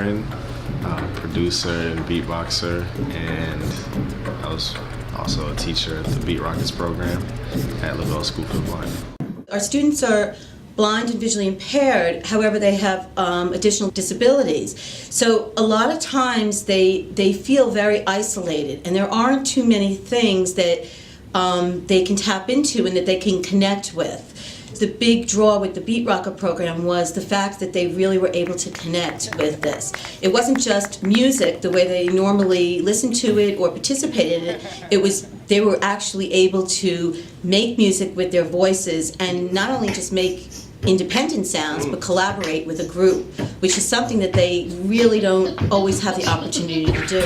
Warren, producer and beatboxer, and I was also a teacher at the Beat Rockets program at Lavelle School for the Blind. Our students are blind and visually impaired, however they have additional disabilities. So a lot of times they feel very isolated, and there aren't too many things that they can tap into and that they can connect with. The big draw with the Beat Rocker program was the fact that they really were able to connect with this. It wasn't just music the way they normally listen to it or participated in it. They were actually able to make music with their voices, and not only just make independent sounds but collaborate with a group, which is something that they really don't always have the opportunity to do.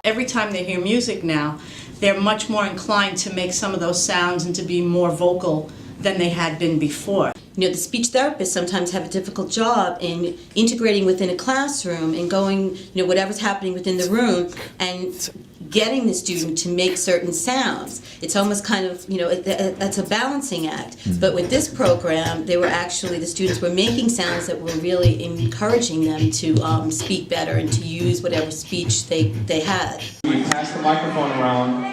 Every time they hear music now, they're much more inclined to make some of those sounds and to be more vocal than they had been before. You know, the speech therapists sometimes have a difficult job in integrating within a classroom and going, you know, whatever's happening within the room and getting the student to make certain sounds. It's almost kind of, you know, that's a balancing act. But with this program, the students were making sounds that were really encouraging them to speak better and to use whatever speech they had. We pass the microphone around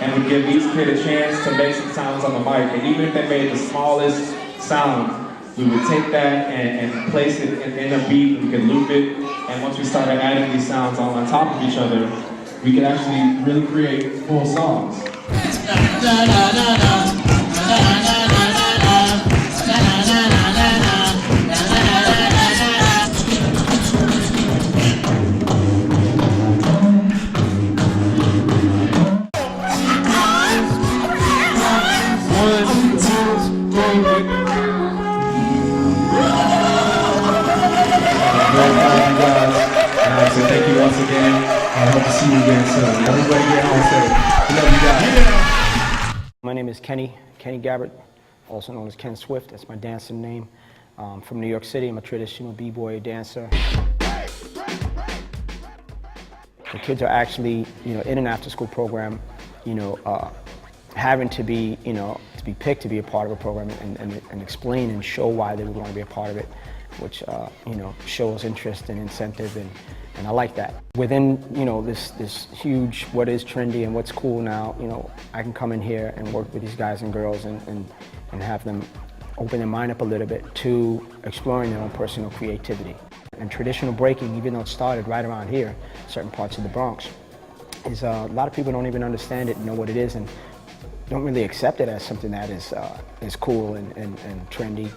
and we give each kid a chance to make some sounds on the mic. And even if they made the smallest sound, we would take that and place it in a beat. We could loop it, and once we started adding these sounds on top of each other, we could actually really create full songs. So thank you once again. I hope to see you again soon. Everybody get home safe. Love you guys. My name is Kenny Gabbard, also known as Ken Swift. That's my dancing name. From New York City. I'm a traditional b-boy dancer. The kids are actually, you know, in an after-school program, you know, having to be, you know, to be picked to be a part of a program and explain and show why they would want to be a part of it, which, you know, shows interest and incentive, and I like that. Within, you know, this huge, what is trendy and what's cool now, you know, I can come in here and work with these guys and girls and have them open their mind up a little bit to exploring their own personal creativity. And traditional breaking, even though it started right around here, certain parts of the Bronx, is a lot of people don't even understand it, know what it is, and don't really accept it as something that is cool and trendy.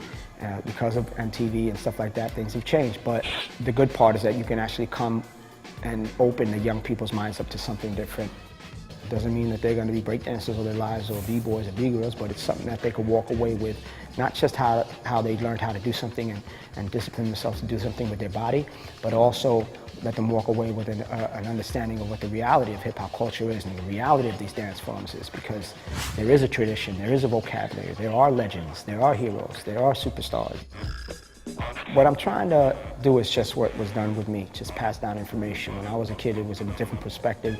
Because of MTV and stuff like that, things have changed. But the good part is that you can actually come and open the young people's minds up to something different. It doesn't mean that they're going to be breakdancers all their lives or b-boys or b-girls, but it's something that they could walk away with, not just how they learned how to do something and discipline themselves to do something with their body, but also let them walk away with an understanding of what the reality of hip-hop culture is and the reality of these dance forms is, because there is a tradition, there is a vocabulary, there are legends, there are heroes, there are superstars. What I'm trying to do is just what was done with me, just pass down information. When I was a kid, it was a different perspective,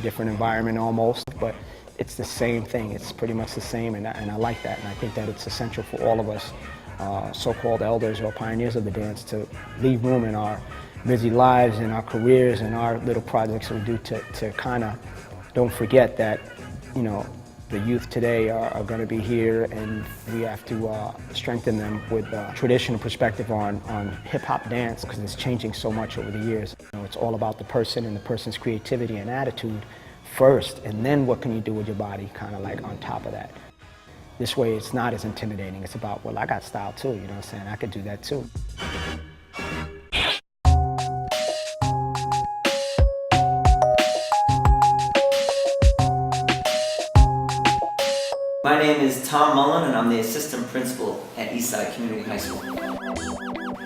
different environment almost, but it's the same thing. It's pretty much the same, and I like that, and I think that it's essential for all of us, so-called elders or pioneers of the dance, to leave room in our busy lives and our careers and our little projects we do to kind of don't forget that, you know, the youth today are going to be here, and we have to strengthen them with a traditional perspective on hip-hop dance, because it's changing so much over the years. You know, it's all about the person and the person's creativity and attitude first, and then what can you do with your body kind of like on top of that. This way it's not as intimidating. It's about, well, I got style too, you know what I'm saying? I could do that too. My name is Tom Mullen, and I'm the assistant principal at Eastside Community High School.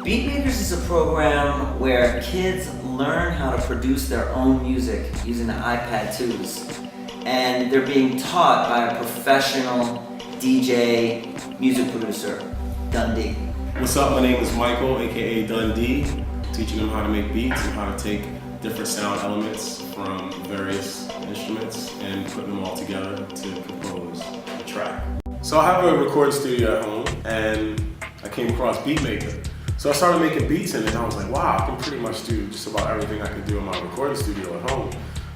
Beatmakers is a program where kids learn how to produce their own music using the iPad 2s. And they're being taught by a professional DJ, music producer, Dhundee. What's up? My name is Michael, aka Dhundee, teaching them how to make beats and how to take different sound elements from various instruments and putting them all together to compose a track. So I have a recording studio at home, and I came across Beatmaker. So I started making beats in it, and I was like, wow, I can pretty much do just about everything I could do in my recording studio at home.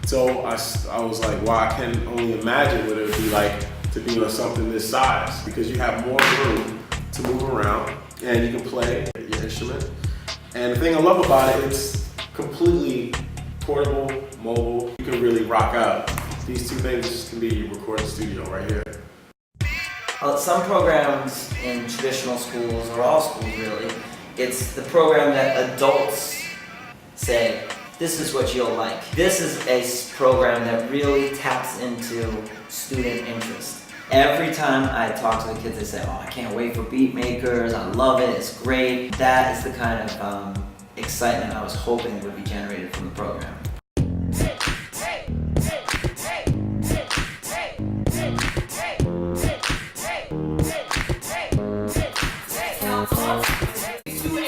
So I was like, wow, I can only imagine what it would be like to be on something this size, because you have more room to move around and you can play your instrument. And the thing I love about it, it's completely portable, mobile. You can really rock out. These two things just can be your recording studio right here. Some programs in traditional schools, or all schools really, it's the program that adults say, this is what you'll like. This is a program that really taps into student interest. Every time I talk to the kids, they say, oh, I can't wait for Beatmakers, I love it, it's great. That is the kind of excitement I was hoping would be generated from the program.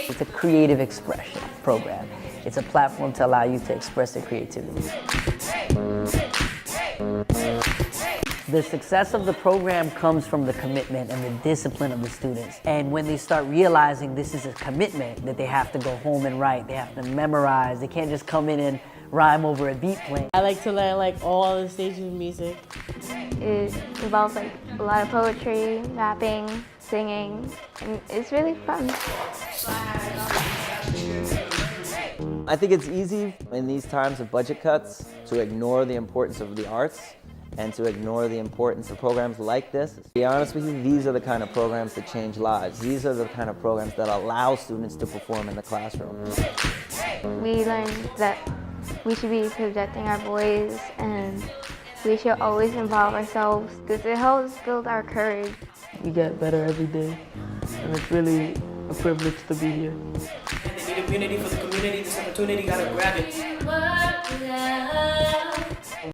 It's a creative expression program. It's a platform to allow you to express your creativity. The success of the program comes from the commitment and the discipline of the students. And when they start realizing this is a commitment, that they have to go home and write, they have to memorize, they can't just come in and rhyme over a beat playing. I like to learn like all the stages of music. It involves like a lot of poetry, rapping, singing, and it's really fun. I think it's easy in these times of budget cuts to ignore the importance of the arts and to ignore the importance of programs like this. To be honest with you, these are the kind of programs that change lives. These are the kind of programs that allow students to perform in the classroom. We learned that we should be projecting our voice and we should always involve ourselves because it helps build our courage. We get better every day, and it's really a privilege to be here. They need immunity for the community, this opportunity, gotta grab it.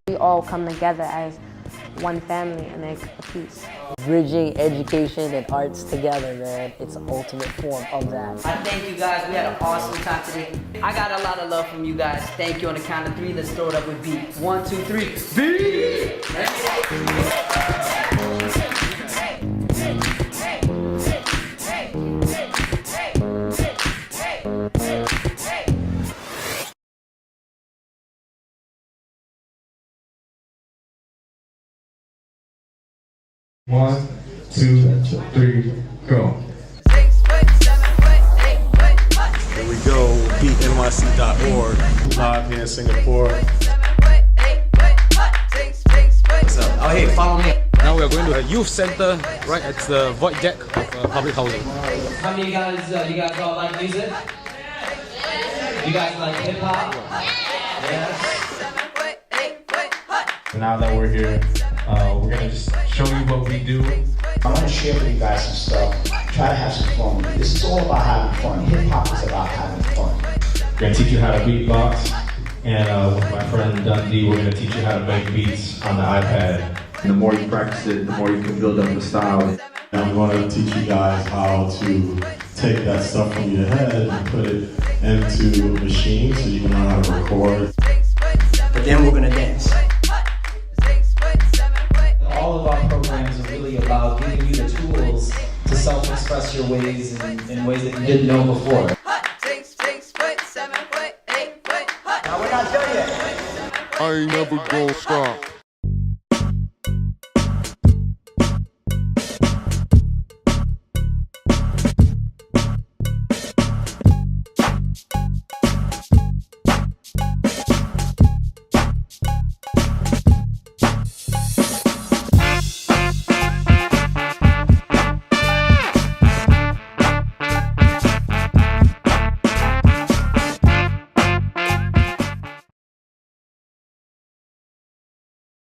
We all come together as one family and make a piece. Bridging education and arts together, man, it's an ultimate form of that. I thank you guys, we had an awesome time today. I got a lot of love from you guys. Thank you on the count of 3, let's throw it up with B. 1, 2, 3, B! One, two, three, go. Here we go, beatnyc.org, live here in Singapore. So, oh hey, follow me. Now we are going to a youth center, right at the void deck of public housing. How many of you guys all like music? You guys like hip hop? Yes. Now that we're here, we're gonna just show you what we do. I want to share with you guys some stuff. Try to have some fun with it. This is all about having fun. Hip hop is about having fun. We're gonna teach you how to beatbox, and with my friend Dhundee, we're gonna teach you how to make beats on the iPad. And the more you practice it, the more you can build up the style. And we want to teach you guys how to take that stuff from your head and put it into a machine so you can learn how to record. But then we're gonna dance. All of our programs are really about giving you the tools to self-express your ways in ways that you didn't know before. Now we're not done yet. I ain't never gonna stop.